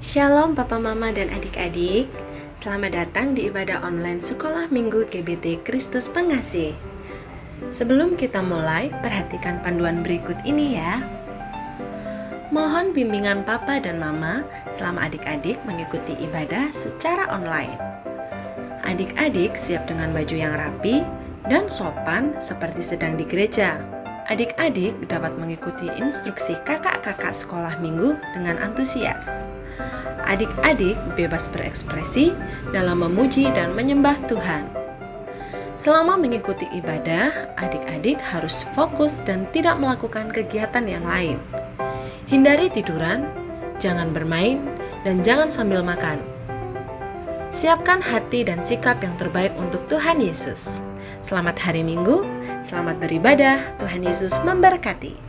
Shalom Papa Mama dan adik-adik. Selamat datang di ibadah online Sekolah Minggu GBT Kristus Pengasih. Sebelum kita mulai, perhatikan panduan berikut ini ya. Mohon bimbingan Papa dan Mama selama adik-adik mengikuti ibadah secara online. Adik-adik siap dengan baju yang rapi dan sopan seperti sedang di gereja. Adik-adik dapat mengikuti instruksi kakak-kakak sekolah minggu dengan antusias. Adik-adik bebas berekspresi dalam memuji dan menyembah Tuhan. Selama mengikuti ibadah, adik-adik harus fokus dan tidak melakukan kegiatan yang lain. Hindari tiduran, jangan bermain, dan jangan sambil makan. Siapkan hati dan sikap yang terbaik untuk Tuhan Yesus. Selamat hari Minggu, selamat beribadah, Tuhan Yesus memberkati.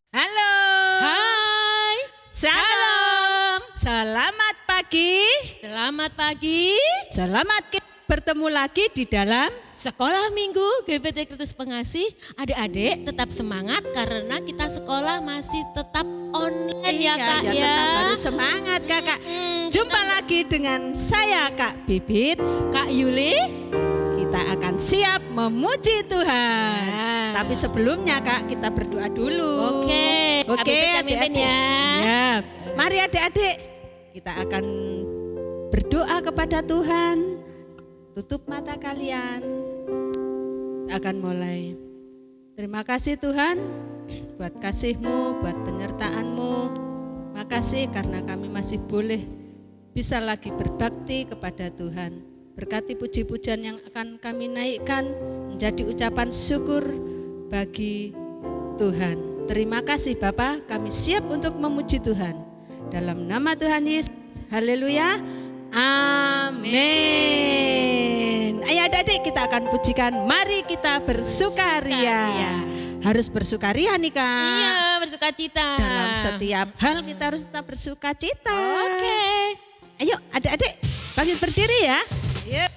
Halo. Hai. Shalom. Selamat pagi. Selamat pagi. Selamat kita bertemu lagi di dalam Sekolah Minggu GBT Kristus Pengasih. Adik-adik tetap semangat karena kita sekolah masih tetap online ya Kak ya. Tetap harus semangat Kakak. Jumpa lagi dengan saya Kak Bibit, Kak Yuli. Kita akan siap memuji Tuhan. Ya. Tapi sebelumnya Kak, kita berdoa dulu. Oke, Oke, Kak mimpin ya. Ya. Mari adik-adik, kita akan berdoa kepada Tuhan. Tutup mata kalian. Kita akan mulai. Terima kasih Tuhan buat kasih-Mu, buat penyertaan-Mu. Makasih karena kami masih boleh bisa lagi berbakti kepada Tuhan. Berkati puji-pujian yang akan kami naikkan menjadi ucapan syukur bagi Tuhan. Terima kasih Bapa, kami siap untuk memuji Tuhan. Dalam nama Tuhan Yesus, haleluya, amin. Ayo adik-adik kita akan pujikan, mari kita bersukaria. Harus bersukaria nih Kak. Iya, bersukacita. Dalam setiap hal kita harus tetap bersukacita. Oke. Ayo adik-adik bangkit berdiri ya. Yuk.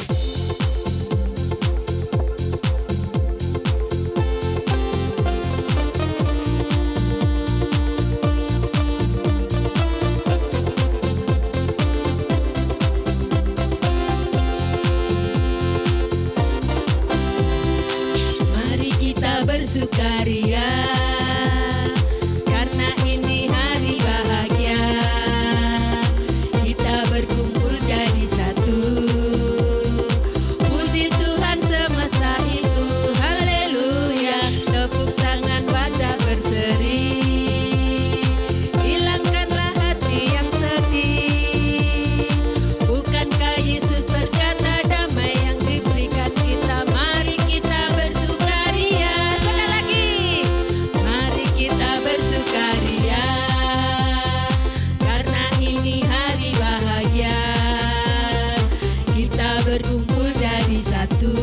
Mari kita bersukaria karena ini hari bahagia. Kita berkumpul jadi satu. Puji Tuhan semesta itu, haleluya. Tepuk tangan wajah berseri. Hilangkanlah hati yang sedih. Bukankah Yesus berkata damai yang diberikan kita? Mari kita bersukaria. Sekali lagi. Mari kita bersukaria karena ini hari bahagia. Kita berkumpul jadi satu.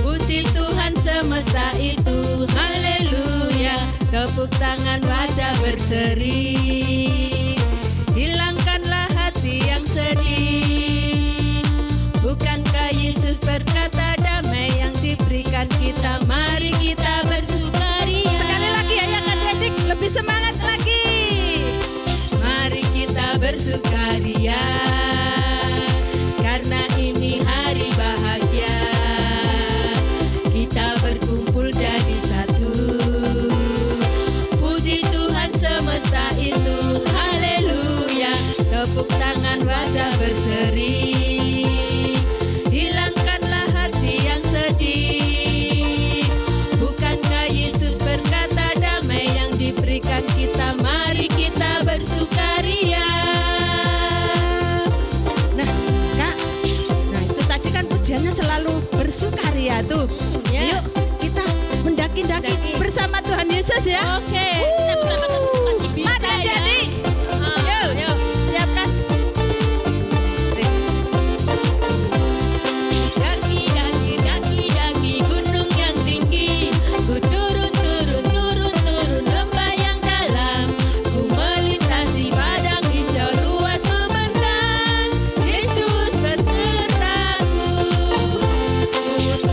Puji Tuhan semesta itu, haleluya. Tepuk tangan wajah berseri. Hilangkanlah hati yang sedih. Bukankah Yesus berkata damai yang diberikan kita? Mari kita bersukaria. Sekali lagi ya adik-adik, lebih semangat lagi. Mari kita bersukaria karena ini hari bahagia. Kita berkumpul jadi satu. Puji Tuhan semesta itu, haleluya. Tepuk tangan wajah berseri. Hilangkanlah hati yang sedih. Bukankah Yesus berkata damai yang diberikan kita? Mari kita bersukaria. Nah Kak, nah itu tadi kan pujiannya selalu bersukaria tuh. Ya. Ayo kita mendaki-daki bersama Tuhan Yesus ya. Oke, kita bersama Tuhan pasti bisa Mari ya. adik-adik. Yuk, siapkan. Daki, daki, daki, daki gunung yang tinggi. Ku turun, turun, turun, turun lembah yang dalam. Ku melintasi padang hijau luas membentang. Yesus besertaku. Ku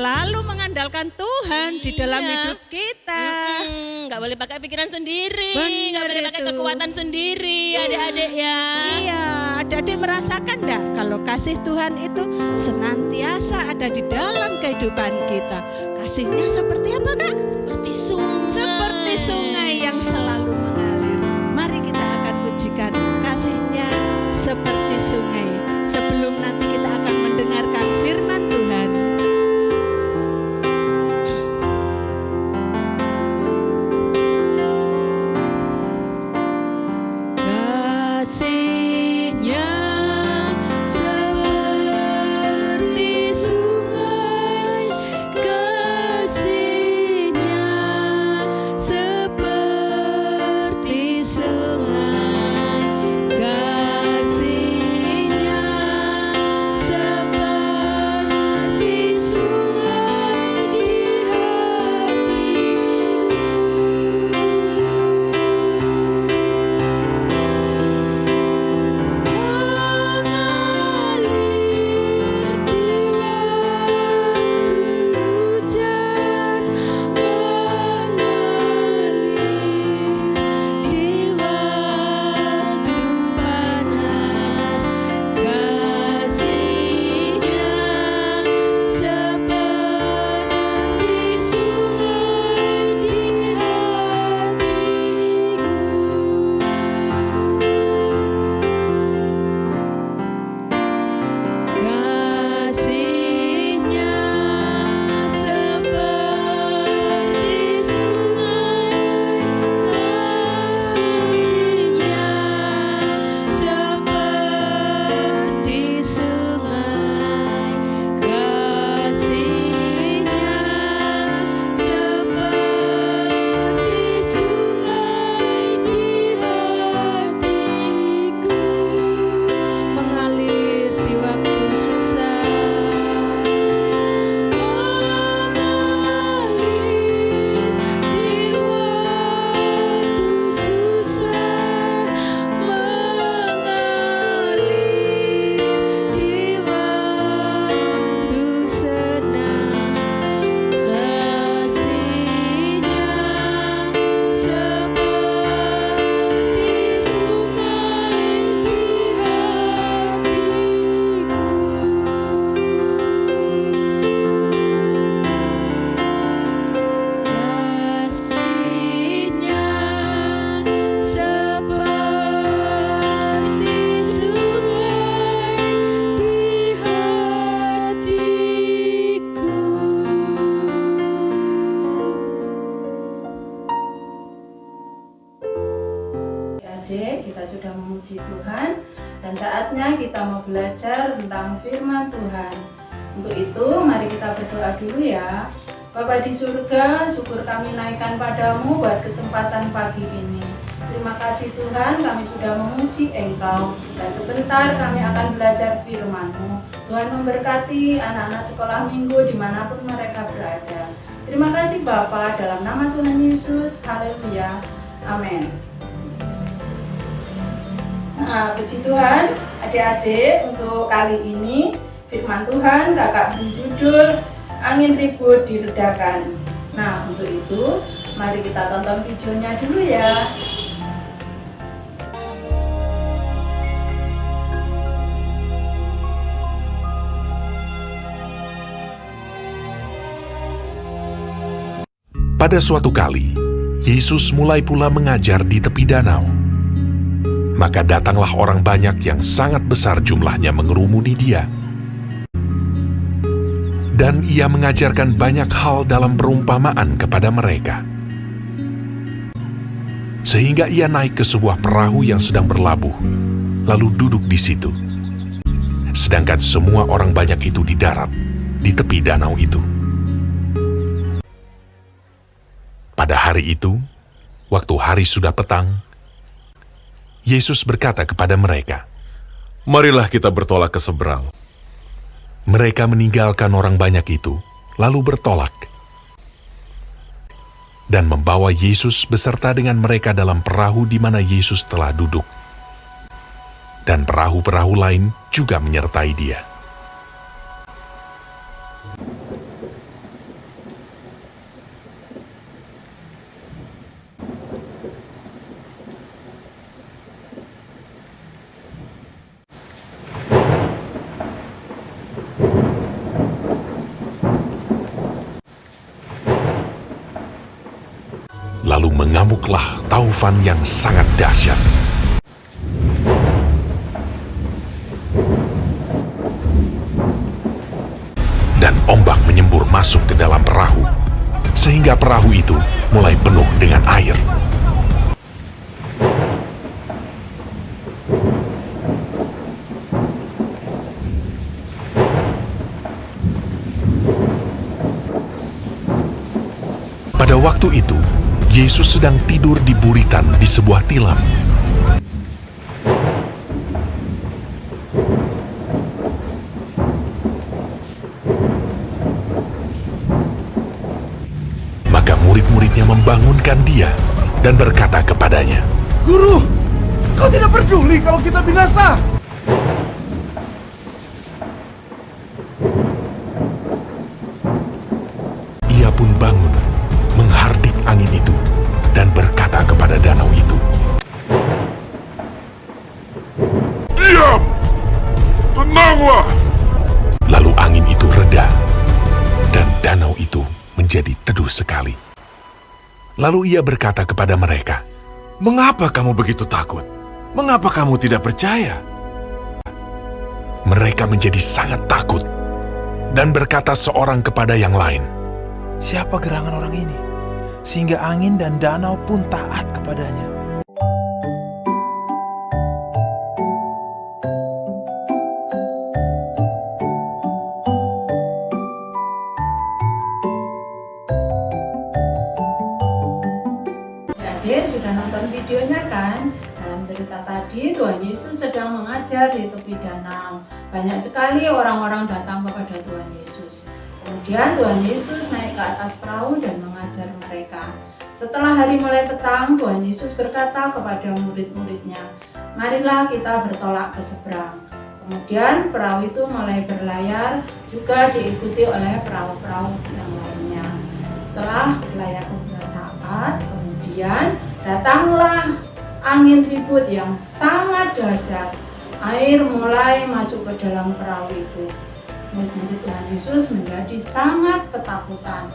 selalu mengandalkan Tuhan di dalam Iya. hidup kita. Nggak boleh pakai pikiran sendiri, Benar nggak boleh pakai itu. kekuatan sendiri, adik-adik ya. Iya, adik-adik merasakan enggak kalau kasih Tuhan itu senantiasa ada di dalam kehidupan kita. Kasihnya seperti apa, Kak? Seperti sungai. Seperti sungai yang selalu mengalir. Mari kita akan pujikan kasihnya seperti sungai. Sebelum nanti kita akan mendengarkan firman Tuhan. Kasihnya seperti sungai, kasihnya seperti sungai, kasihnya seperti sungai di Adik, kita sudah memuji Tuhan dan saatnya kita mau belajar tentang firman Tuhan. Untuk itu, mari kita berdoa dulu ya. Bapa di surga, syukur kami naikkan padamu buat kesempatan pagi ini. Terima kasih Tuhan, kami sudah memuji Engkau dan sebentar kami akan belajar firman-Mu. Tuhan memberkati anak-anak sekolah minggu dimanapun mereka berada. Terima kasih Bapa, dalam nama Tuhan Yesus, haleluya, amin. Nah, puji Tuhan, adik-adik, untuk kali ini firman Tuhan kakak beri judul Angin Ribut Diredakan. Nah, untuk itu mari kita tonton videonya dulu ya. Pada suatu kali, Yesus mulai pula mengajar di tepi danau. Maka datanglah orang banyak yang sangat besar jumlahnya mengerumuni dia. Dan ia mengajarkan banyak hal dalam perumpamaan kepada mereka. Sehingga ia naik ke sebuah perahu yang sedang berlabuh, lalu duduk di situ. Sedangkan semua orang banyak itu di darat, di tepi danau itu. Pada hari itu, waktu hari sudah petang, Yesus berkata kepada mereka, "Marilah kita bertolak ke seberang." Mereka meninggalkan orang banyak itu, lalu bertolak. Dan membawa Yesus beserta dengan mereka dalam perahu di mana Yesus telah duduk. Dan perahu-perahu lain juga menyertai dia. Lalu mengamuklah taufan yang sangat dahsyat. Dan ombak menyembur masuk ke dalam perahu, sehingga perahu itu mulai penuh dengan air. Pada waktu itu, Yesus sedang tidur di buritan di sebuah tilam. Maka murid-muridnya membangunkan dia dan berkata kepadanya, Guru, kau tidak peduli kalau kita binasa? Ia pun bangun, menghardik angin itu, dan berkata kepada danau itu, Diam! Tenanglah! lalu angin itu reda, dan danau itu menjadi teduh sekali. Lalu ia berkata kepada mereka, Mengapa kamu begitu takut? Mengapa kamu tidak percaya? mereka menjadi sangat takut, dan berkata seorang kepada yang lain, Siapa gerangan orang ini? Sehingga angin dan danau pun taat kepadanya. Adik sudah nonton videonya kan? Dalam cerita tadi Tuhan Yesus sedang mengajar di tepi danau. Banyak sekali orang-orang datang kepada Tuhan Yesus. Kemudian Tuhan Yesus naik ke atas perahu dan mengajar mereka. Setelah hari mulai petang, Tuhan Yesus berkata kepada murid-muridnya, marilah kita bertolak ke seberang. Kemudian perahu itu mulai berlayar, juga diikuti oleh perahu-perahu yang lainnya. Setelah berlayar beberapa saat, kemudian datanglah angin ribut yang sangat dahsyat. Air mulai masuk ke dalam perahu itu. Murid-murid Tuhan Yesus menjadi sangat ketakutan.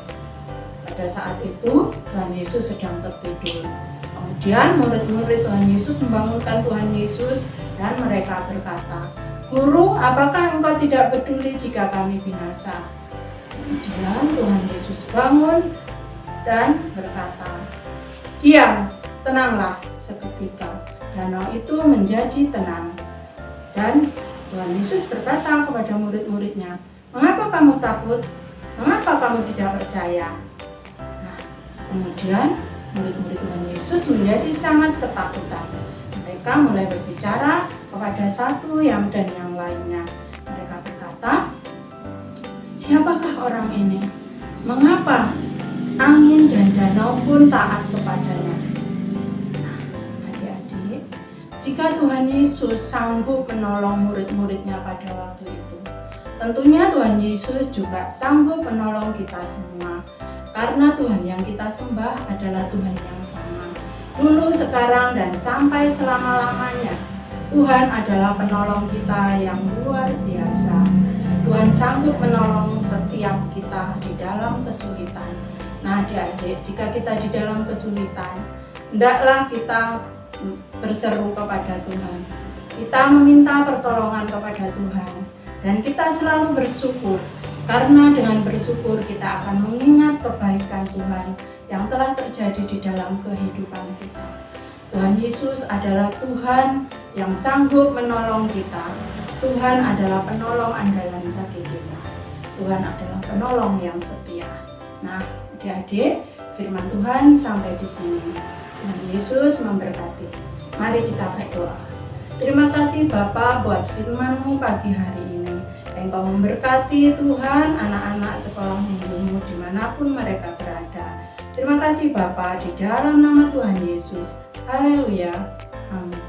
Pada saat itu Tuhan Yesus sedang tertidur. Kemudian murid-murid Tuhan Yesus membangunkan Tuhan Yesus dan mereka berkata, Guru, apakah engkau tidak peduli jika kami binasa? Kemudian Tuhan Yesus bangun dan berkata, Diam, tenanglah seketika. Danau itu menjadi tenang. Dan Tuhan Yesus berkata kepada murid-muridnya, mengapa kamu takut? Mengapa kamu tidak percaya? Nah, kemudian murid-murid Tuhan Yesus menjadi sangat ketakutan. Mereka mulai berbicara kepada satu dan yang lainnya. Mereka berkata, siapakah orang ini? Mengapa angin dan danau pun taat kepadanya? Jika Tuhan Yesus sanggup menolong murid-muridnya pada waktu itu, tentunya Tuhan Yesus juga sanggup menolong kita semua. Karena Tuhan yang kita sembah adalah Tuhan yang sama. Dulu, sekarang, dan sampai selama-lamanya. Tuhan adalah penolong kita yang luar biasa. Tuhan sanggup menolong setiap kita di dalam kesulitan. Nah, adik-adik, jika kita di dalam kesulitan, hendaklah kita berseru kepada Tuhan. Kita meminta pertolongan kepada Tuhan dan kita selalu bersyukur, karena dengan bersyukur kita akan mengingat kebaikan Tuhan yang telah terjadi di dalam kehidupan kita. Tuhan Yesus adalah Tuhan yang sanggup menolong kita. Tuhan adalah penolong andalan bagi kita. Tuhan adalah penolong yang setia. Nah, adik-adik, firman Tuhan sampai di sini. Tuhan Yesus memberkati. Mari kita berdoa. Terima kasih Bapa buat firman-Mu pagi hari ini. Engkau memberkati Tuhan anak-anak sekolah minggu-Mu dimanapun mereka berada. Terima kasih Bapa, di dalam nama Tuhan Yesus. Haleluya. Amin.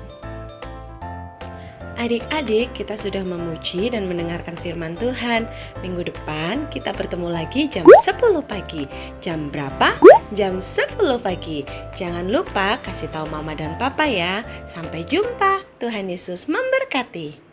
Adik-adik, kita sudah memuji dan mendengarkan firman Tuhan. Minggu depan kita bertemu lagi jam 10 pagi. Jam berapa? Jam 10 pagi. Jangan lupa kasih tahu mama dan papa ya. Sampai jumpa. Tuhan Yesus memberkati.